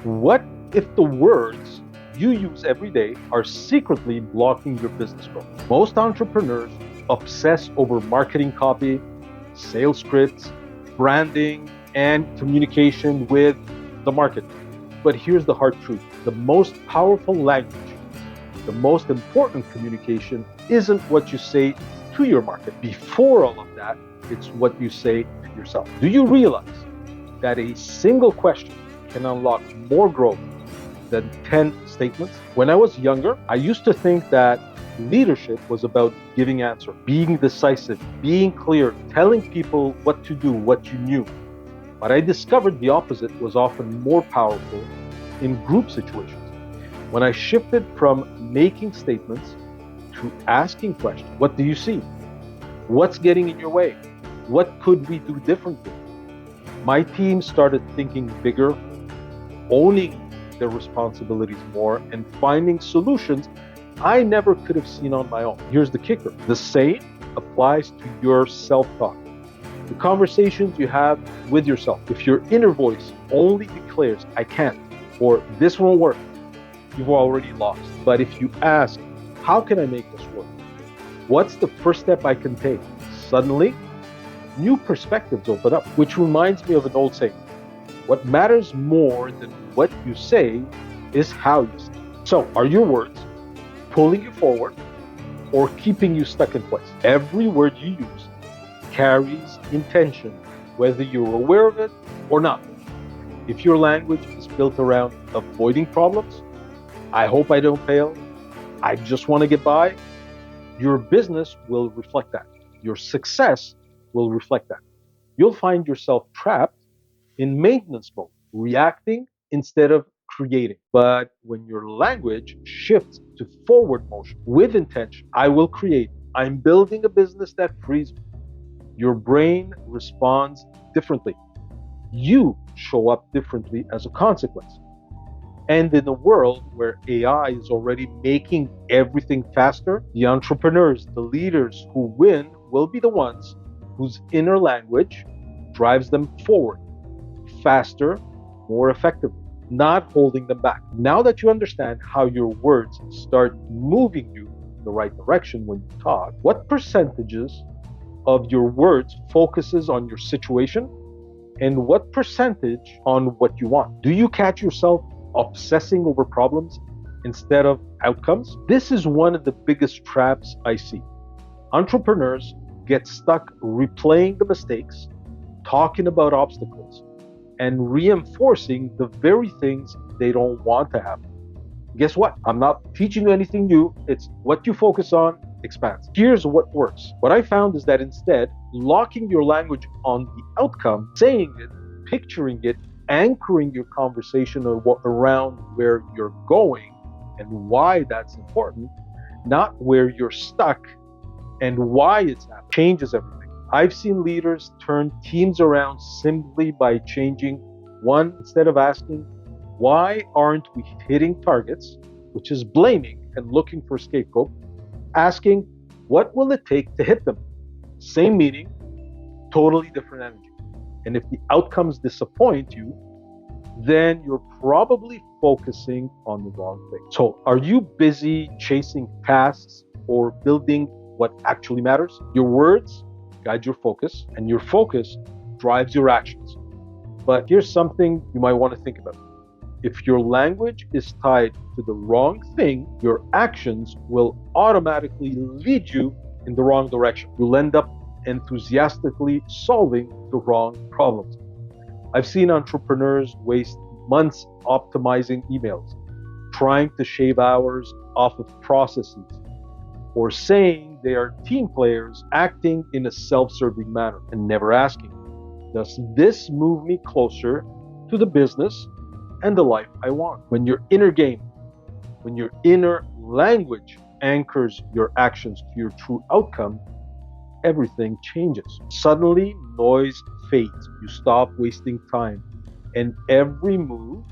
What if the words you use every day are secretly blocking your business growth? Most entrepreneurs obsess over marketing copy, sales scripts, branding, and communication with the market. But here's the hard truth. The most powerful language, the most important communication isn't what you say to your market. Before all of that, it's what you say to yourself. Do you realize that a single question can unlock more growth than 10 statements? When I was younger, I used to think that leadership was about giving answers, being decisive, being clear, telling people what to do, what you knew. But I discovered the opposite was often more powerful in group situations. When I shifted from making statements to asking questions, what do you see? What's getting in your way? What could we do differently? My team started thinking bigger, owning their responsibilities more, and finding solutions I never could have seen on my own. Here's the kicker. The same applies to your self-talk. The conversations you have with yourself. If your inner voice only declares, I can't, or this won't work, you've already lost. But if you ask, how can I make this work? What's the first step I can take? Suddenly, new perspectives open up, which reminds me of an old saying. What matters more than what you say is how you say it. So, are your words pulling you forward or keeping you stuck in place? Every word you use carries intention, whether you're aware of it or not. If your language is built around avoiding problems, I hope I don't fail, I just want to get by, your business will reflect that. Your success will reflect that. You'll find yourself trapped in maintenance mode, reacting instead of creating. But when your language shifts to forward motion with intention, I will create, I'm building a business that frees me, your brain responds differently. You show up differently as a consequence. And in a world where AI is already making everything faster, the entrepreneurs, the leaders who win will be the ones whose inner language drives them forward faster, more effectively, not holding them back. Now that you understand how your words start moving you in the right direction when you talk, what percentages of your words focuses on your situation and what percentage on what you want? Do you catch yourself obsessing over problems instead of outcomes? This is one of the biggest traps I see. Entrepreneurs get stuck replaying the mistakes, talking about obstacles, and reinforcing the very things they don't want to happen. Guess what? I'm not teaching you anything new. It's what you focus on expands. Here's what works. What I found is that instead, locking your language on the outcome, saying it, picturing it, anchoring your conversation around where you're going and why that's important, not where you're stuck and why it's happening, changes everything. I've seen leaders turn teams around simply by changing one, instead of asking, why aren't we hitting targets, which is blaming and looking for a scapegoat, asking, what will it take to hit them? Same meaning, totally different energy. And if the outcomes disappoint you, then you're probably focusing on the wrong thing. So are you busy chasing tasks or building what actually matters? Your words guide your focus, and your focus drives your actions. But here's something you might want to think about. If your language is tied to the wrong thing, your actions will automatically lead you in the wrong direction. You'll end up enthusiastically solving the wrong problems. I've seen entrepreneurs waste months optimizing emails, trying to shave hours off of processes, or saying they are team players acting in a self-serving manner and never asking, does this move me closer to the business and the life I want? When your inner game, when your inner language anchors your actions to your true outcome, everything changes. Suddenly, noise fades. You stop wasting time, and every move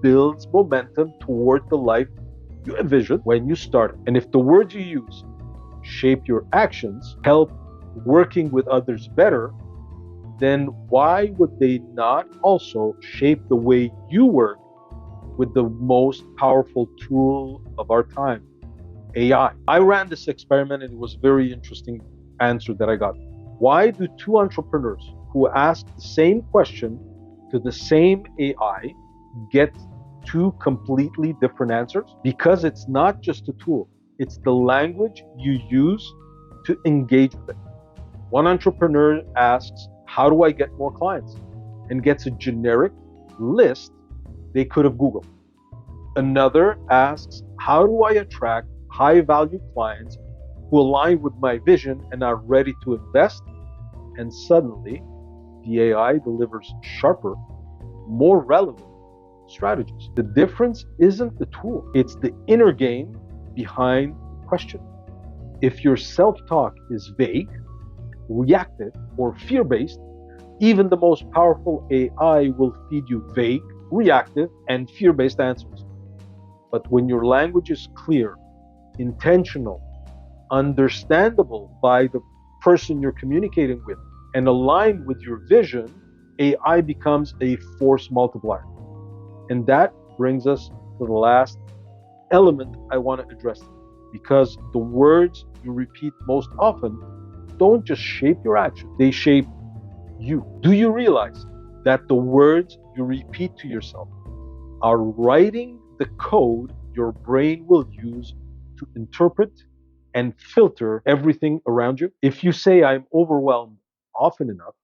builds momentum toward the life you envisioned when you started. And if the words you use shape your actions, help working with others better, then why would they not also shape the way you work with the most powerful tool of our time, AI. I ran this experiment and it was a very interesting answer that I got. Why do two entrepreneurs who ask the same question to the same AI get two completely different answers? Because it's not just a tool, it's the language you use to engage with it. One entrepreneur asks, how do I get more clients? And gets a generic list they could have Googled. Another asks, how do I attract high-value clients who align with my vision and are ready to invest? And suddenly, the AI delivers sharper, more relevant strategies. The difference isn't the tool, it's the inner game behind the question. If your self-talk is vague, reactive, or fear-based, even the most powerful AI will feed you vague, reactive, and fear-based answers. But when your language is clear, intentional, understandable by the person you're communicating with, and aligned with your vision, AI becomes a force multiplier. And that brings us to the last element I want to address, because the words you repeat most often don't just shape your action, they shape you. Do you realize that the words you repeat to yourself are writing the code your brain will use to interpret and filter everything around you? If you say, I'm overwhelmed often enough,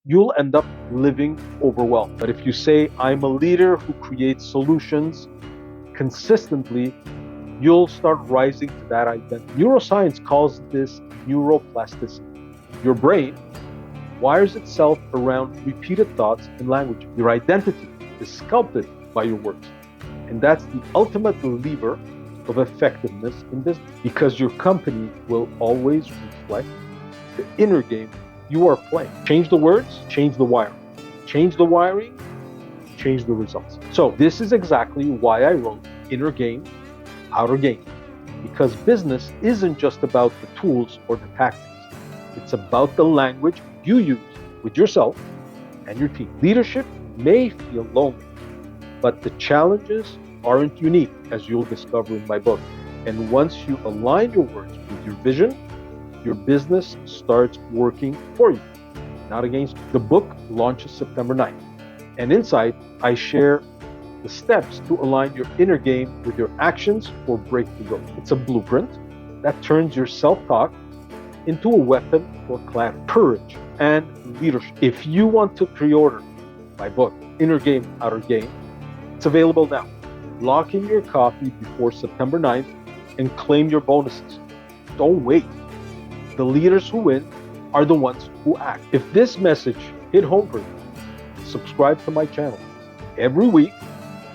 you'll end up living overwhelmed. But if you say, I'm a leader who creates solutions consistently, you'll start rising to that identity. Neuroscience calls this neuroplasticity. Your brain wires itself around repeated thoughts and language. Your identity is sculpted by your words. And that's the ultimate lever of effectiveness in business, because your company will always reflect the inner game you are playing. Change the words, change the wiring. Change the wiring, change the results. So this is exactly why I wrote Inner Game, Outer Game, because business isn't just about the tools or the tactics. It's about the language you use with yourself and your team. Leadership may feel lonely, but the challenges aren't unique, as you'll discover in my book. And once you align your words with your vision, your business starts working for you, not against you. The book launches September 9th. And inside, I share the steps to align your inner game with your actions for breakthrough growth. It's a blueprint that turns your self-talk into a weapon for clarity, courage, and leadership. If you want to pre-order my book, Inner Game, Outer Game, it's available now. Lock in your copy before September 9th and claim your bonuses. Don't wait. The leaders who win are the ones who act. If this message hit home for you, subscribe to my channel. Every week,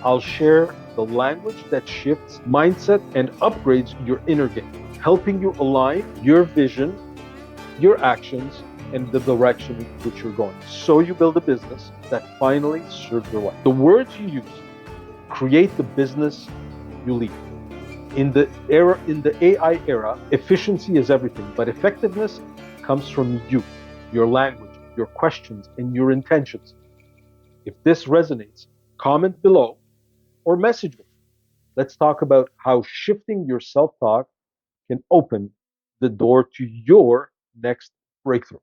I'll share the language that shifts mindset and upgrades your inner game, helping you align your vision, your actions, and the direction in which you're going, so you build a business that finally serves your life. The words you use create the business you lead. In the AI era, efficiency is everything, but effectiveness comes from you, your language, your questions, and your intentions. If this resonates, comment below or message me. Let's talk about how shifting your self-talk can open the door to your next breakthrough.